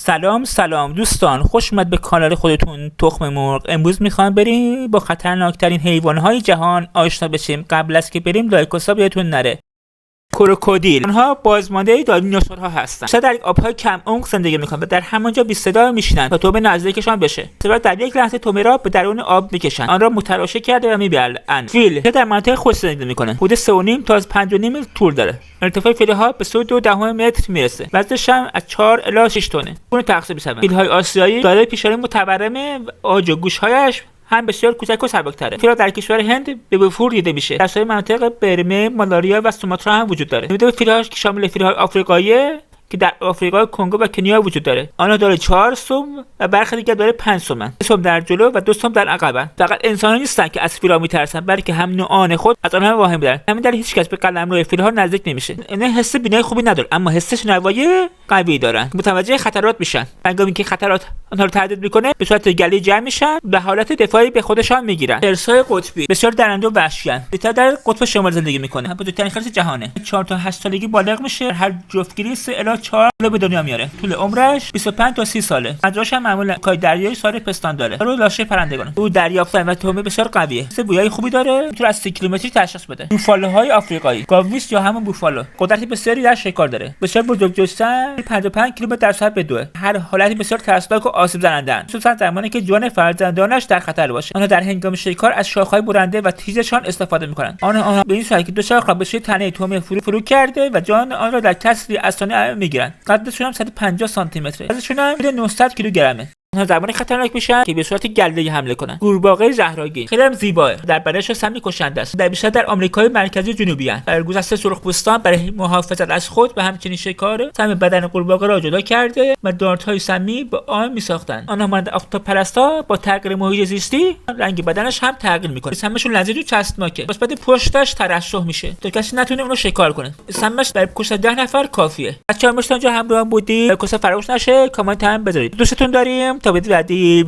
سلام دوستان، خوش اومد به کانال خودتون تخم مرغ. امروز میخوام بریم با خطرناکترین حیوانهای جهان آشنا بشیم. قبل از که بریم لایک و ساب یادتون نره. کروکودیل، آنها بازمانده دایناسورها هستند. بیشتر در آبهای کم عمق زندگی میکنند و در همانجا بی صدا میشینند تا تومه نزدیکشان بشه. سپس در یک لحظه تومه را به درون آب میکشند، آن را متلاشی کرده و میبرند. فیل که در مناطق خشک زندگی میکنه، حدود 3.5 تا 5.5 میل طول داره. ارتفاع فیل‌ها به 3.2 متر میرسه. وزنش هم از 4 الی 6 تنه. گونه تقسیم می‌شوند. فیل‌های آسیایی دارای پیشانی متورمه و آج و گوش‌هایش هم بسیار کوچک و سبک‌تره. فیل در کشور هند به وفور دیده میشه. در سایر مناطق برمه، مالاریا و سوماترا هم وجود داره. نوید فیل‌ها که شامل فیل‌های آفریقایی که در آفریقا، کنگو و کنیا وجود داره. آنها داره 4 سم و برخی دیگر داره 5 سم. 2 سم در جلو و 2 سم در عقب. فقط انسان‌ها نیستن که از فیل‌ها میترسن، بلکه هم نوعان خود از آنها واهمه دارن. همین دلیل هیچ کس به قلمرو فیل‌ها نزدیک نمیشه. اینا حس بینایی خوبی نداره، اما حس شنوایی قوی دارن. متوجه خطرات میشن. هنگامی که خطرات آنها رو تهدید میکنه، به صورت گله جمع میشن و حالت دفاعی به خودشان میگیرن. خرس‌های قطبی بسیار درنده و وحشیان. بیشتر در قطب شمال زندگی میکنه. بزرگترین خرس جهانه. 4 تا 8 سالگی بالغ میشه. هر جفتگیری 3 الی 4 کیلو به دنیا میاره. طول عمرش 25 تا 30 ساله. مدارش هم معمولا کای دریایی سال پستان داره. رو لاشه پرندگان. او دریافتن و تومه بسیار قویه. سه بویای خوبی داره. میتونه از 30 کیلومتری تشخیص بده. بوفالوهای آفریقایی، گاویس یا همون بوفالو، قدرت بسیاری در شکار داره. بسیار بزرگجسم، 55 کیلومتر در ساعت بدوه. هر حالتی بسیار ترسناک و آسیب زننده، خصوصا زمانی که جان فرزندانش در خطر باشه. آنها در هنگام شکار از شاخهای برنده و تیزشان استفاده میکنند. آنها به این صورت که دو شاخ را به سوی تنه تومه فرو کرده و جان آن را در کسری از تنه میگیرند. قدشون هم 150 سانتی متره. وزنشون هم 900 کیلوگرمه. آنها زمانی خطرناک میشن که به صورت گله‌ای حمله کنن. قورباغه زهراگین خیلی هم زیباه. در بدنش سمی کشنده است. در بیشتر در آمریکای مرکزی و جنوبی است. در گذشته سرخپوستان برای محافظت از خود و همچنین شکار سم بدن قورباغه را جدا کرده و دارت‌های سمی با آن میساختند. آنها مانند آفتاب‌پرست‌ها با تغییر محیط زیستی رنگ بدنش هم تغییر میکنه. سمشون لذیذ و چسبناکه. قسمت پشتش ترشح میشه تا کسی نتونه اون رو شکار کنه. سمش برای کشتن 10 نفر کافیه. بچه‌ها تا اینجا همراه بودید. کس فراموش نشه کامنت هم بذارید. دوستتون داریم. تا ویدیو بعدی.